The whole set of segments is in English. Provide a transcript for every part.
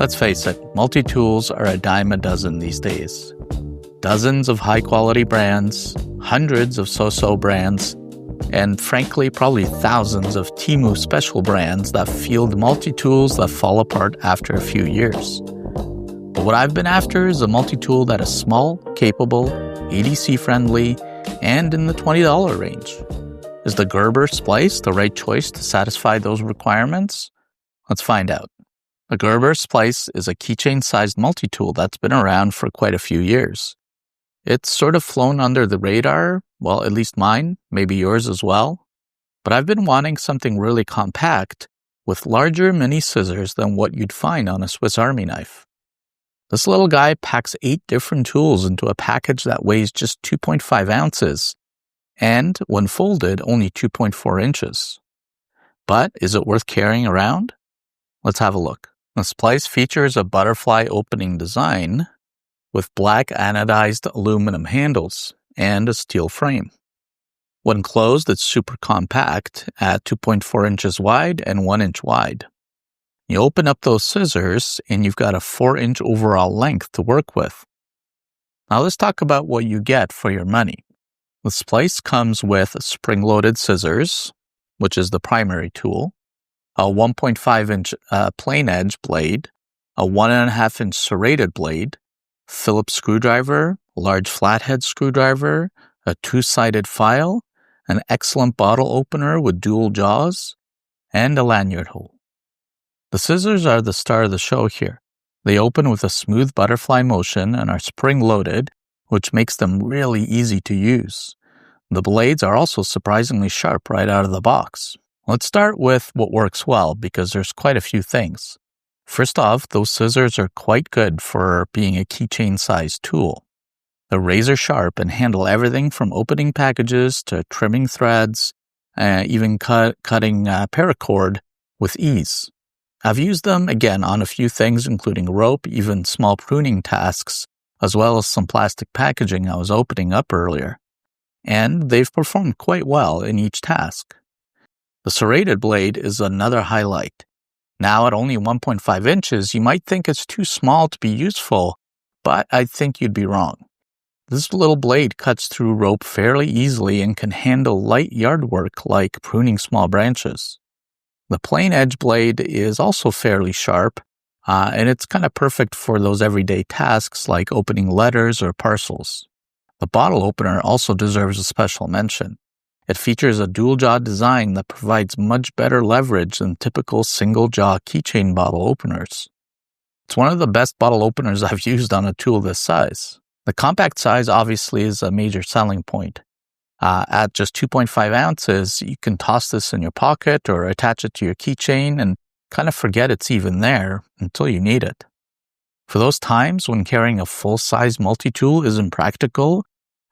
Let's face it, multi-tools are a dime a dozen these days. Dozens of high-quality brands, hundreds of so-so brands, and frankly, probably thousands of Temu special brands that field multi-tools that fall apart after a few years. But what I've been after is a multi-tool that is small, capable, ADC-friendly, and in the $20 range. Is the Gerber Splice the right choice to satisfy those requirements? Let's find out. The Gerber Splice is a keychain-sized multi-tool that's been around for quite a few years. It's sort of flown under the radar, well, at least mine, maybe yours as well. But I've been wanting something really compact with larger mini scissors than what you'd find on a Swiss Army knife. This little guy packs 8 different tools into a package that weighs just 2.5 ounces, and when folded, only 2.4 inches. But is it worth carrying around? Let's have a look. The Splice features a butterfly opening design with black anodized aluminum handles and a steel frame. When closed, it's super compact at 2.4 inches wide and 1 inch wide. You open up those scissors and you've got a 4-inch overall length to work with. Now let's talk about what you get for your money. The Splice comes with spring-loaded scissors, which is the primary tool, a 1.5-inch plain edge blade, a 1.5-inch serrated blade, Phillips screwdriver, large flathead screwdriver, a 2-sided file, an excellent bottle opener with dual jaws, and a lanyard hole. The scissors are the star of the show here. They open with a smooth butterfly motion and are spring-loaded, which makes them really easy to use. The blades are also surprisingly sharp right out of the box. Let's start with what works well, because there's quite a few things. First off, those scissors are quite good for being a keychain-sized tool. They're razor sharp and handle everything from opening packages to trimming threads, even cutting paracord with ease. I've used them, again, on a few things, including rope, even small pruning tasks, as well as some plastic packaging I was opening up earlier. And they've performed quite well in each task. The serrated blade is another highlight. Now at only 1.5 inches, you might think it's too small to be useful, but I think you'd be wrong. This little blade cuts through rope fairly easily and can handle light yard work like pruning small branches. The plain edge blade is also fairly sharp, and it's kind of perfect for those everyday tasks like opening letters or parcels. The bottle opener also deserves a special mention. It features a dual jaw design that provides much better leverage than typical single jaw keychain bottle openers. It's one of the best bottle openers I've used on a tool this size. The compact size obviously is a major selling point. At just 2.5 ounces, you can toss this in your pocket or attach it to your keychain and kind of forget it's even there until you need it. For those times when carrying a full-size multi-tool isn't practical,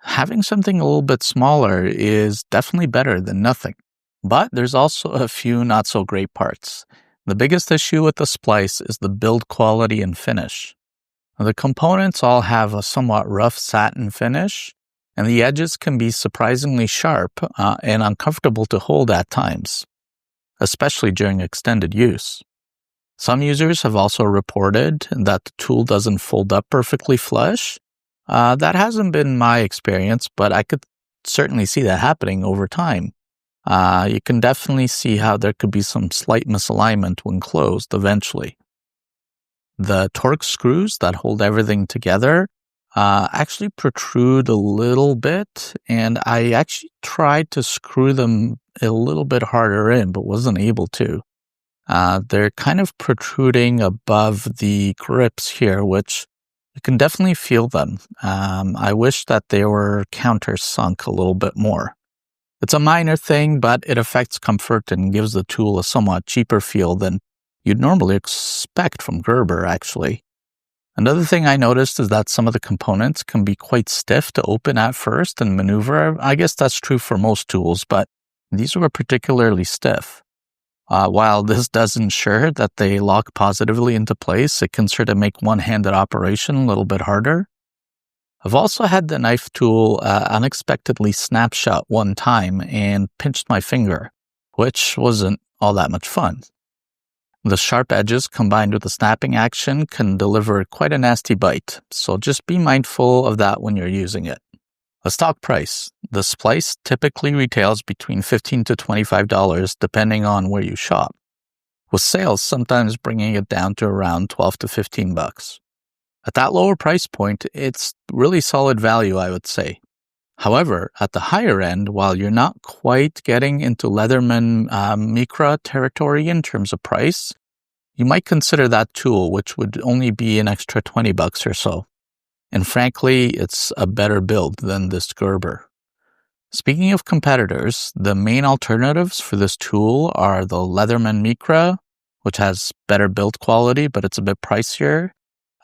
having something a little bit smaller is definitely better than nothing. But there's also a few not-so-great parts. The biggest issue with the Splice is the build quality and finish. The components all have a somewhat rough satin finish, and the edges can be surprisingly sharp and uncomfortable to hold at times, especially during extended use. Some users have also reported that the tool doesn't fold up perfectly flush. That hasn't been my experience, but I could certainly see that happening over time. You can definitely see how there could be some slight misalignment when closed eventually. The Torx screws that hold everything together actually protrude a little bit, and I actually tried to screw them a little bit harder in, but wasn't able to. They're kind of protruding above the grips here, which you can definitely feel them. I wish that they were countersunk a little bit more. It's a minor thing, but it affects comfort and gives the tool a somewhat cheaper feel than you'd normally expect from Gerber, actually. Another thing I noticed is that some of the components can be quite stiff to open at first and maneuver. I guess that's true for most tools, but these were particularly stiff. While this does ensure that they lock positively into place, it can sort of make one-handed operation a little bit harder. I've also had the knife tool unexpectedly snap shut one time and pinched my finger, which wasn't all that much fun. The sharp edges combined with the snapping action can deliver quite a nasty bite, so just be mindful of that when you're using it. The stock price. The splice typically retails between $15 to $25 depending on where you shop, with sales sometimes bringing it down to around $12 to $15. At that lower price point, it's really solid value, I would say. However, at the higher end, while you're not quite getting into Leatherman Micra territory in terms of price, you might consider that tool, which would only be an extra $20 or so. And frankly, it's a better build than this Gerber. Speaking of competitors, the main alternatives for this tool are the Leatherman Micra, which has better build quality, but it's a bit pricier.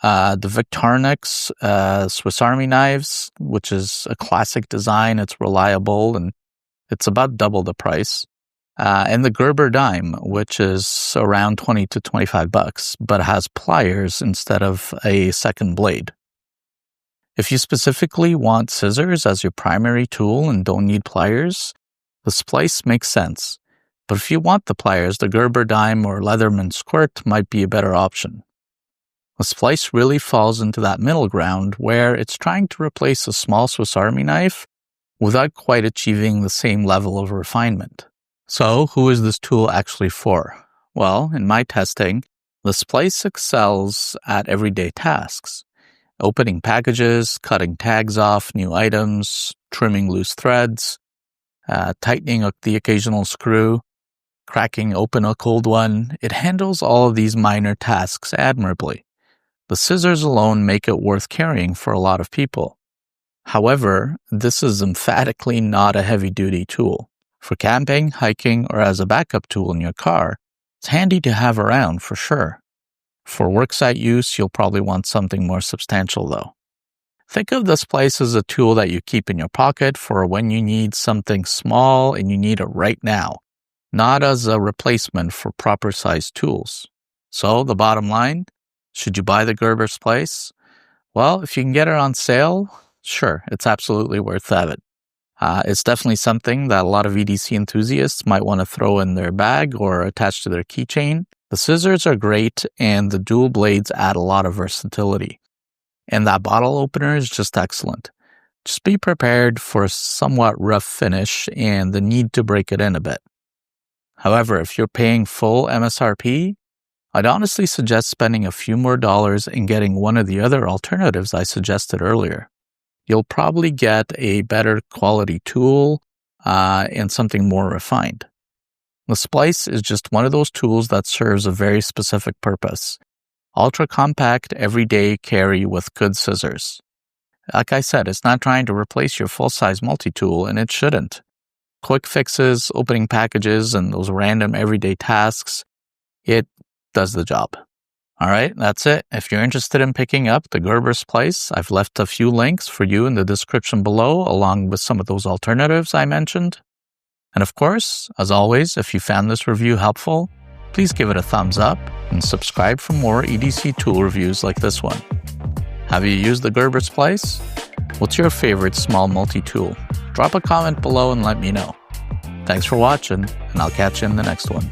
The Victorinox Swiss Army knives, which is a classic design. It's reliable and it's about double the price. And the Gerber dime, which is around $20 to $25, but has pliers instead of a second blade. If you specifically want scissors as your primary tool and don't need pliers, the splice makes sense. But if you want the pliers, the Gerber dime or Leatherman squirt might be a better option. The splice really falls into that middle ground where it's trying to replace a small Swiss Army knife without quite achieving the same level of refinement. So, who is this tool actually for? Well, in my testing, the splice excels at everyday tasks. Opening packages, cutting tags off new items, trimming loose threads, tightening the occasional screw, cracking open a cold one. It handles all of these minor tasks admirably. The scissors alone make it worth carrying for a lot of people. However, this is emphatically not a heavy-duty tool. For camping, hiking, or as a backup tool in your car, it's handy to have around for sure. For worksite use, you'll probably want something more substantial though. Think of the splice as a tool that you keep in your pocket for when you need something small and you need it right now, not as a replacement for proper sized tools. So the bottom line, should you buy the Gerber Splice? Well, if you can get it on sale, sure, it's absolutely worth having. It's definitely something that a lot of EDC enthusiasts might want to throw in their bag or attach to their keychain. The scissors are great and the dual blades add a lot of versatility. And that bottle opener is just excellent. Just be prepared for a somewhat rough finish and the need to break it in a bit. However, if you're paying full MSRP, I'd honestly suggest spending a few more dollars and getting one of the other alternatives I suggested earlier. You'll probably get a better quality tool and something more refined. The splice is just one of those tools that serves a very specific purpose. Ultra compact, everyday carry with good scissors. Like I said, it's not trying to replace your full-size multi-tool, and it shouldn't. Quick fixes, opening packages, and those random everyday tasks, it does the job. All right, that's it. If you're interested in picking up the Gerber Splice, I've left a few links for you in the description below, along with some of those alternatives I mentioned. And of course, as always, if you found this review helpful, please give it a thumbs up and subscribe for more EDC tool reviews like this one. Have you used the Gerber Splice? What's your favorite small multi-tool? Drop a comment below and let me know. Thanks for watching, and I'll catch you in the next one.